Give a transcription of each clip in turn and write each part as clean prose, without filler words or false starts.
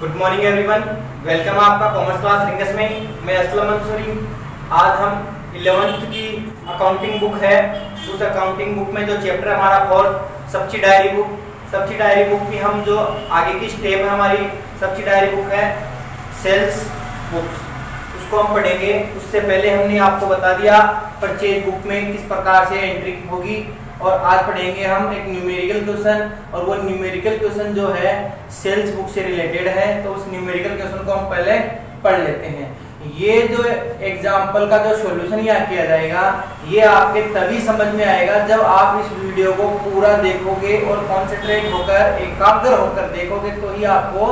Good morning everyone, welcome आपका commerce class rings में। मैं असलम मंसूरी। आज हम 11th की अकाउंटिंग बुक है, उस अकाउंटिंग बुक में जो चैप्टर हमारा फोर्थ सब्सिडायरी बुक की हम जो आगे की स्टेप है हमारी सब्सिडायरी बुक है सेल्स बुक, उसको हम पढ़ेंगे। उससे पहले हमने आपको बता दिया परचेज बुक में किस प्रकार से एंट्री होगी, और आज पढ़ेंगे हम एक न्यूमेरिकल क्वेश्चन, और वो न्यूमेरिकल क्वेश्चन जो है सेल्स बुक से रिलेटेड है। तो उस न्यूमेरिकल क्वेश्चन को हम पहले पढ़ लेते हैं। ये जो एग्जाम्पल का जो सॉल्यूशन यहाँ किया जाएगा, ये आपके तभी समझ में आएगा जब आप इस वीडियो को पूरा देखोगे और कॉन्सेंट्रेट होकर एकाग्र होकर देखोगे, तो ही आपको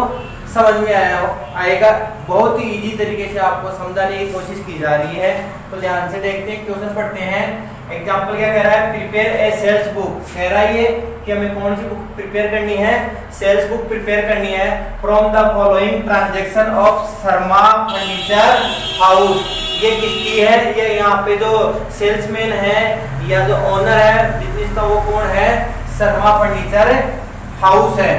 समझ में आएगा। बहुत ही इजी तरीके से आपको समझाने की कोशिश की जा रही है। तो ध्यान से देखते हैं, क्वेश्चन पढ़ते हैं। एग्जाम्पल क्या कह रहा है? Prepare a sales book. कह रहा है ये कि हमें कौन सी बुक प्रिपेयर करनी है? सेल्स बुक प्रिपेयर करनी है from the following transaction of Sharma furniture house. ये किसकी है? ये यहाँ पे जो सेल्समैन है या जो ओनर है बिजनेस का, वो कौन है? शर्मा फर्नीचर हाउस है।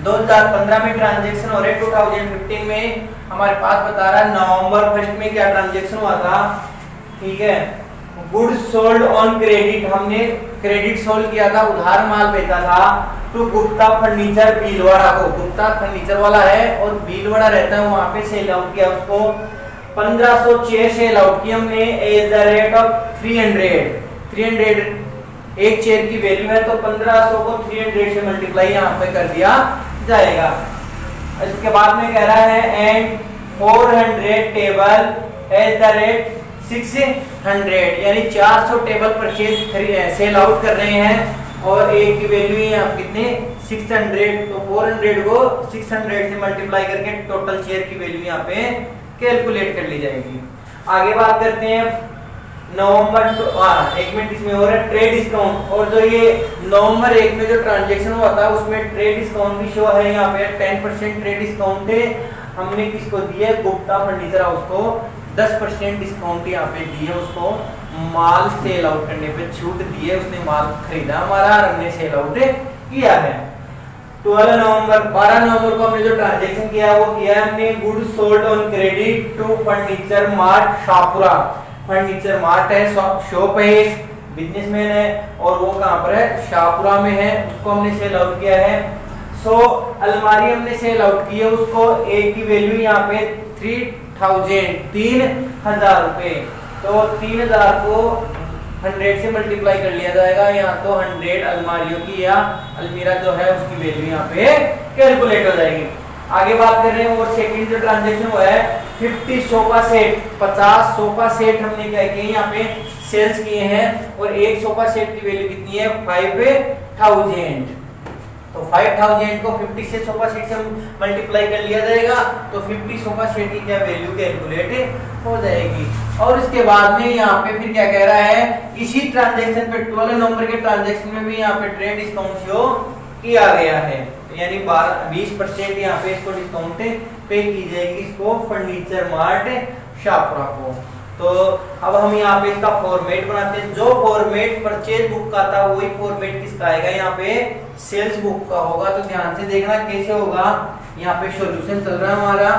2015 में ट्रांजैक्शन हो रहे, 2015 में हमारे पास बता रहा है नवंबर 1 में क्या ट्रांजैक्शन हुआ था। ठीक है, गुड्स सोल्ड ऑन क्रेडिट, हमने क्रेडिट सोल्ड किया था, उधार माल बेचा था तो गुप्ता फर्नीचर भीलवाड़ा को। गुप्ता फर्नीचर वाला है और भीलवाड़ा रहता है, वहां पे सेल आउट किया उसको। 1506 सेल आउट की हमने एट द रेट ऑफ 300 एक चेयर की वैल्यू है, तो 1500 को 300 से मल्टीप्लाई यहाँ पे कर दिया जाएगा। इसके बाद में कह रहा है and 400 table at the rate 600, यानी 400 टेबल परचेज सेल आउट कर रहे हैं और एक की वैल्यू है कितने? 600। तो 400 को 600 से मल्टीप्लाई करके टोटल शेयर की वैल्यू यहाँ पे कैलकुलेट कर ली जाएगी। आगे बात करते हैं नवंबर 1 मिनट इसमें हो रहा है ट्रेड डिस्काउंट, और जो ये नवंबर 1 में जो ट्रांजैक्शन हुआ था उसमें ट्रेड डिस्काउंट भी शो है यहाँ पे। 10% ट्रेड डिस्काउंट है, हमने किसको दिया? गुप्ता फर्नीचर हाउस को 10% डिस्काउंट यहाँ पे दिए उसको। माल सेल आउट करने पे छूट दी है, उसने माल खरीदा हमारा और हमने सेल आउट किया है। 12 नवंबर को हमने जो ट्रांजैक्शन किया वो किया हमने goods sold on credit to furniture mart Shahpura. Furniture mart है, शॉप है, बिजनेसमैन है, और वो कहाँ पर है? शाहपुरा में है। उसको हमने सेल आउट किया है। अलमारी हमने सेल आउट की है उसको, एक की वैल्यू यहाँ पे 3000 रुपए। तो 3000 को 100 से मल्टीप्लाई कर लिया जाएगा। यहाँ तो 100 अलमारियों की या अलमीरा जो है उसकी वैल्यू यहाँ पे कैलकुलेट हो जाएगी। आगे बात कर रहे हैं, और सेकंड जो ट्रांजैक्शन हुआ है 50 सोफा सेट, 50 सोफा सेट हमने क्या किए यहाँ पे सेल्स किए हैं, और एक सोफा सेट की वैल्यू कितनी है? 5000। तो 5000 को 50 से सोफा सेट से मल्टीप्लाई कर लिया जाएगा, तो 50 सोफा सेट की क्या वैल्यू कैलकुलेट हो जाएगी। और इसके बाद में यहाँ पे फिर क्या कह रहा है? इसी ट्रांजैक्शन पे 12 नवंबर के ट्रांजैक्शन में भी यहाँ पे ट्रेड डिस्काउंट शो किया गया है, यानी 20% यहाँ पे इसको डिस्काउंट पे की जाएगी इसको फर्नीचर मार्ट शाहपुरा को। तो अब हम यहाँ पे इसका फॉर्मेट बनाते हैं। जो फॉर्मेट परचेज बुक का था वही फॉर्मेट किसका आएगा? यहाँ पे सेल्स बुक का होगा। तो ध्यान से देखना कैसे होगा। यहाँ पे सॉल्यूशन चल रहा है हमारा,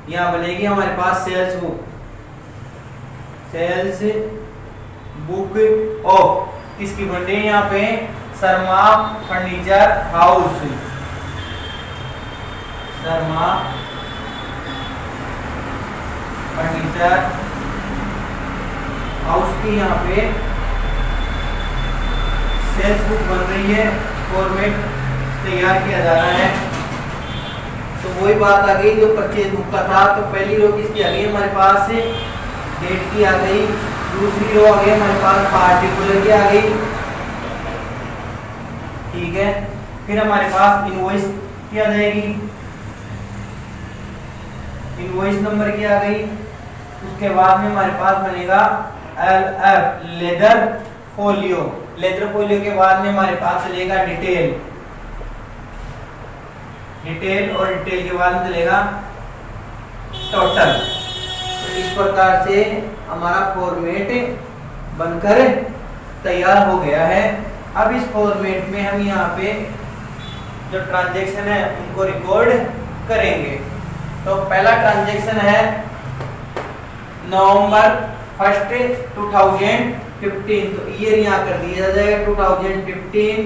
यहाँ बनेगी हमारे पास सेल्स बुक ऑफ किसकी बन रही है? यहाँ पे Sharma furniture house, Sharma furniture house की यहाँ पे सेल्स बुक बन रही है, फॉर्मेट तैयार किया जा रहा है। तो वही बात आ गई जो परचेज बुक का था। तो पहली रो किसकी आ गई हमारे पास? डेट की आ गई। दूसरी रो आ गई हमारे पास पार्टिकुलर की आ गई। ठीक है, फिर हमारे पास इनवॉइस की आ जाएगी, इनवॉइस नंबर की आ गई। उसके बाद में हमारे पास बनेगा LF leather folio. Leather folio के बाद में हमारे पास चलेगा डिटेल, और डिटेल के बाद में चलेगा टोटल। तो इस प्रकार से हमारा फॉर्मेट बनकर तैयार हो गया है। अब इस फॉर्मेट में हम यहाँ पे जो ट्रांजैक्शन है उनको रिकॉर्ड करेंगे। तो पहला ट्रांजैक्शन है नवंबर 1 2015, तो ईयर यहाँ कर दिया जाएगा 2015,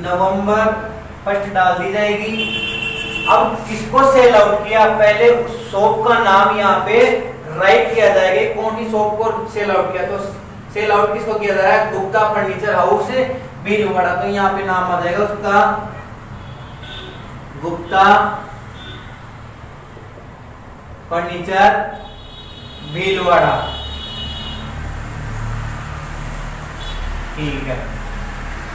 नवंबर 1 डाल दी जाएगी। अब किसको सेल आउट किया, पहले उस शॉप का नाम यहाँ पे राइट किया जाएगा, कौन सी शॉप को सेल आउट किया। तो सेल आउट किसको किया जा रहा है, गुप्ता फर्नीचर हाउस भीलवाड़ा, तो यहाँ पे नाम आ जाएगा उसका गुप्ता फर्नीचर भीलवाड़ा। ठीक है,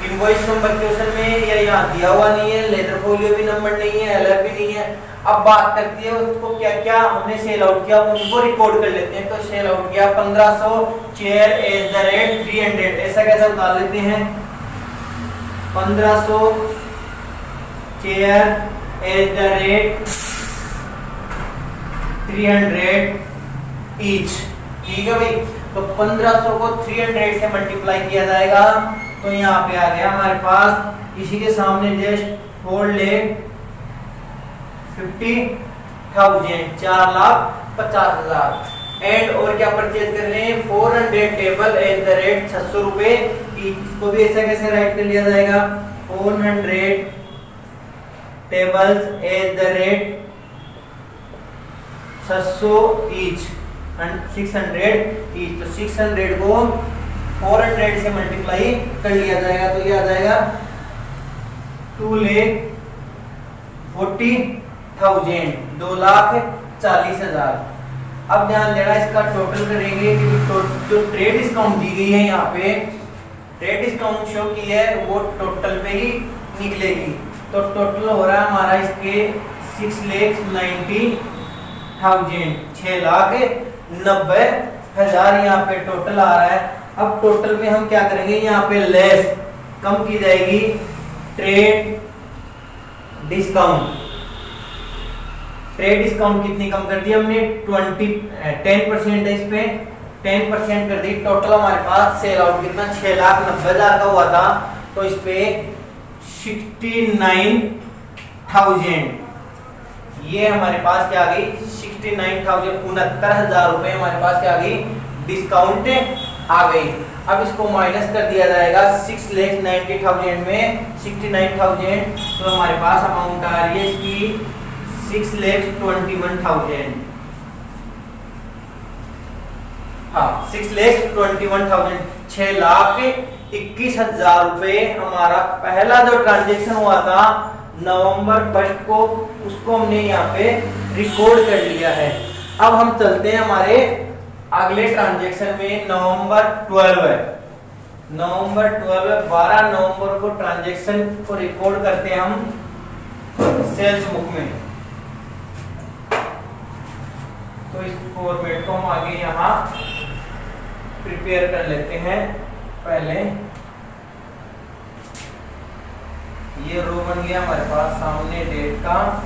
इनवॉइस नंबर क्वेश्चन में या यहाँ दिया हुआ नहीं है, लेटर फोलियो भी नंबर नहीं है, एलआर भी नहीं है। अब बात करती है उसको क्या क्या हमने सेल आउट किया, उनको रिकॉर्ड कर लेते हैं। तो सेल आउट किया 1500 चेयर @300, ऐसा कैसे बता लेते हैं, 1500 चेयर @300 ईच। ठीक है भाई, तो 1500 को 300 से मल्टीप्लाई किया जाएगा, तो यहाँ पे आ गया हमारे पास इसी के सामने जस्ट 4,50,000, 4,50,000। एंड और क्या परचेज कर रहे हैं, 400 टेबल @600 रुपए। इसको भी ऐसा कैसे राइट कर लिया जाएगा, 400 टेबल्स @600 ईच, 600 ईच। तो 600 को 400 से मल्टीप्लाई कर लिया जाएगा, तो ये आ जाएगा 2,40,000, 2,40,000। अब ध्यान देना, इसका टोटल करेंगे कि जो ट्रेड डिस्काउंट दी गई है यहाँ पे, ट्रेड डिस्काउंट शो की है वो टोटल पे ही निकलेगी। तो टोटल हो रहा है हमारा इसके 6,90,000, 6,90,000 यहाँ पे टोटल आ रहा है। अब टोटल में हम क्या करेंगे, यहाँ पे लेस कम की जाएगी, ट्रेड डिस्काउंट। ट्रेड डिस्काउंट कितनी कम कर दी हमने, 10% है, इस पे 10% कर दी। टोटल हमारे पास सेल आउट कितना, 6,90,000 का हुआ था, तो इस पे 69,000, ये हमारे पास क्या आ गई, 69,000, 69,000 रुपए हमारे पास क्या आ गई, डिस्काउंट आ गई। अब इसको माइनस कर दिया जाएगा 6,90,000 में 69,000, तो हमारे पास अमाउंट आ रही है इसकी 6,21,000। हाँ, 6,21,000, 6,21,000 रुपए हमारा पहला जो ट्रांजेक्शन हुआ था नवंबर 1 को, उसको हमने यहाँ पे रिकॉर्ड कर लिया है। अब हम चलते हैं हमारे अगले ट्रांजैक्शन में, नवंबर 12 है, नवंबर 12 नवंबर को ट्रांजैक्शन को रिकॉर्ड करते हैं हम सेल्स बुक में। तो इस फॉर्मेट को हम आगे यहाँ प्रिपेयर कर लेते हैं। पहले ये रो बन गया हमारे पास सामने, डेट का,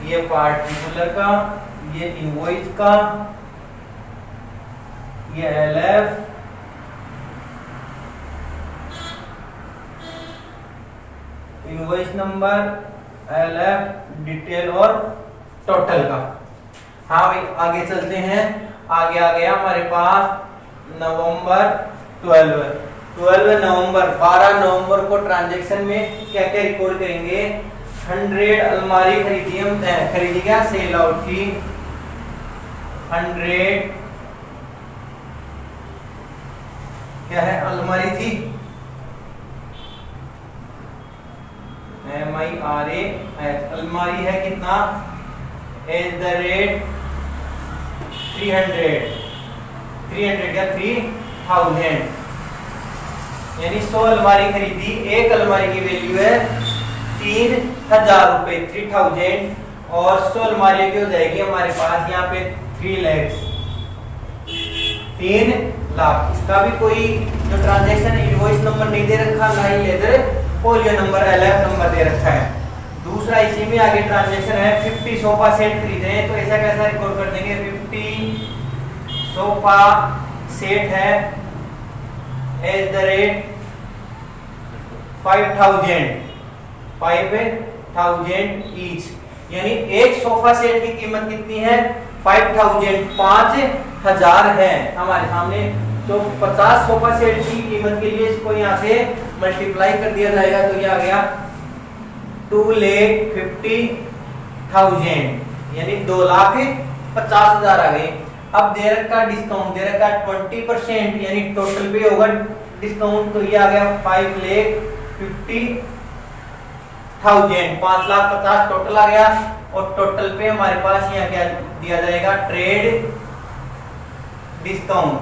ये पार्टिकुलर का, ये इनवॉइस का, ये LF, invoice number, LF, detail और टोटल का। हाँ भाई, आगे चलते हैं। आगे आ गया हमारे पास नवंबर 12 नवंबर, 12 नवंबर को ट्रांजैक्शन में क्या क्या रिकॉर्ड करेंगे, 100 अलमारी खरीदी, हम खरीदी क्या, सेल आउट की 100 क्या है, अलमारी थी, MIRA, अलमारी है कितना, @300 क्या 3,000, यानी 100 अलमारी खरीदी, एक अलमारी की वैल्यू है 3,000 रुपए, 3,000, और 100 अलमारी की हो जाएगी हमारे पास यहाँ पे 3 लाख। इसका भी कोई जो ट्रांजैक्शन इनवॉइस नंबर नहीं दे रखा, ना ही ledger folio number, LF number दे रखा है। दूसरा इसी में आगे ट्रांजैक्शन है 50 सोफा सेट खरीदे हैं, तो ऐसा कैसा रिकॉर्ड कर देंगे, 50 सोफा सेट है @5,000, 5000 ईच, यानी एक सोफा सेट की कीमत कितनी है 5000, 5000 है हमारे सामने। तो 50 सोफा सेट की कीमत के लिए इसको यहाँ से मल्टीप्लाई कर दिया जाएगा, तो ये आ गया 2,50,000, यानी 2,50,000 आ गए। अब दे रखा डिस्काउंट, दे रखा 20%, यानी टोटल पे होगा डिस्काउंट, तो ये आ गया 5,50,000, 5,50,000 टोटल आ गया। और टोटल पे हमारे पास यहाँ क्या दिया जाएगा, ट्रेड डिस्काउंट,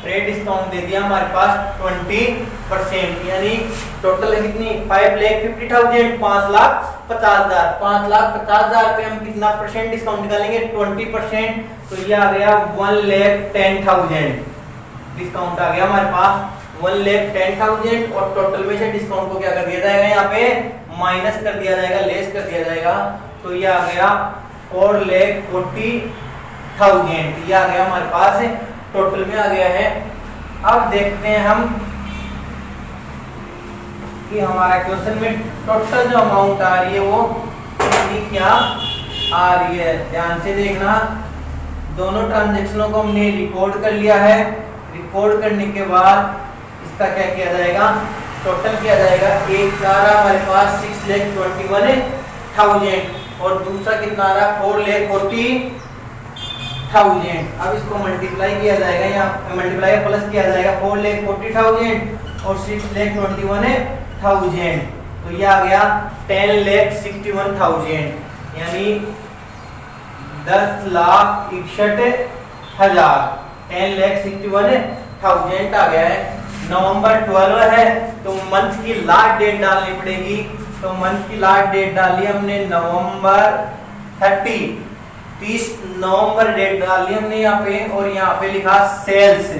ट्रेड डिस्काउंट दे दिया हमारे पास 20%, यानी टोटल है कितनी 5,50,000, 5,50,000, 5,50,000 पे हम कितना परसेंट डिस्काउंट निकालेंगे 20%, तो ये आ गया 1,10,000 डिस्काउंट आ गया हमारे पास 1,10,000। और टोटल में से डिस्काउंट को क्या कर दिया जाएगा, यहाँ पे माइनस कर दिया जाएगा, लेस कर दिया जाएगा, तो ये आ गया 4,40,000, ये आ गया हमारे पास टोटल में आ गया है। अब देखते हैं हम कि हमारा क्वेश्चन में टोटल जो अमाउंट आ रही है वो क्या आ रही है। ध्यान से देखना, दोनों ट्रांजैक्शनों को हमने रिकॉर्ड कर लिया है। रिकॉर्ड करने के बाद इसका क्या किया जाएगा, टोटल किया जाएगा। एक आ रहा हमारे पास 6,21,000 और दूसरा कितना आ रहा 4,40,000। अब इसको मल्टीप्लाई किया जाएगा, यहाँ मल्टीप्लाई प्लस किया जाएगा 4,40,000 और 6,21,000, तो ये आ गया 10,61,000, यानी 10,61,000, 10,61,000 आ गया है। नवंबर 12 है तो मंथ की लास्ट डेट डालनी पड़ेगी, तो मंथ की लास्ट डेट डाली हमने नवंबर 30 नवंबर डेट डाली हमने यहाँ पे, और यहाँ पे लिखा सेल्स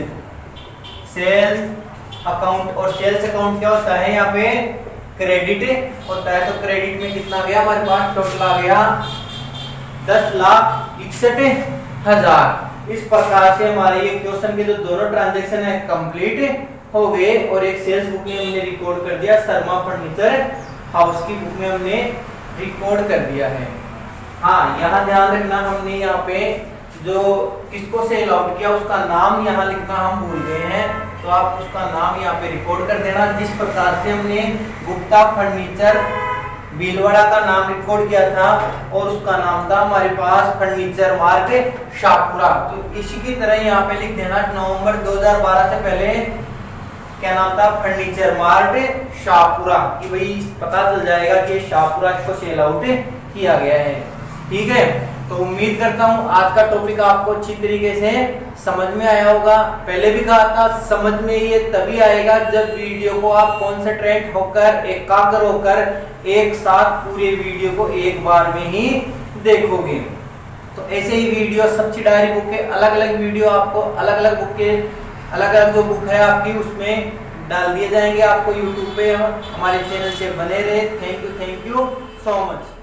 अकाउंट। और सेल्स अकाउंट क्या होता है, यहाँ पे क्रेडिट होता है, तो क्रेडिट में कितना गया हमारे पास, टोटल आ गया 10,61,000। इस प्रकार से हमारे ये क्वेश्चन के जो दोनों ट्रांजैक्शन है कंप्लीट हो गए। और एक सेल्स बुक में हमने रिकॉर्ड कर दिया, शर्मा फर्नीचर हाउस की बुक में हमने रिकॉर्ड कर दिया है। हाँ, यहाँ ध्यान रखना, हमने यहाँ पे जो किसको सेल आउट किया उसका नाम यहाँ लिखना हम भूल गए हैं, तो आप उसका नाम यहाँ पे रिकॉर्ड कर देना। जिस प्रकार से हमने गुप्ता फर्नीचर भीलवाड़ा का नाम रिकॉर्ड किया था और उसका नाम था हमारे पास फर्नीचर मार्ट शाहपुरा, तो इसी की तरह यहाँ पे लिख देना नवंबर 2012 से पहले क्या नाम था, फर्नीचर मार्ट शाहपुरा, कि भाई पता चल जाएगा कि शाहपुरा को सेल आउट किया गया है। ठीक है, तो उम्मीद करता हूँ आज का टॉपिक आपको अच्छी तरीके से समझ में आया होगा। पहले भी कहा था, समझ में ये तभी आएगा जब वीडियो को आप कॉन्सेंट्रेट होकर, एकाग्र होकर एक साथ पूरे वीडियो को एक बार में ही देखोगे। तो ऐसे ही वीडियो सच्ची डायरी बुक के अलग अलग वीडियो आपको अलग अलग बुक के अलग अलग जो बुक है आपकी उसमें डाल दिए जाएंगे आपको यूट्यूब पे। हमारे चैनल से बने रहे। Thank you so much.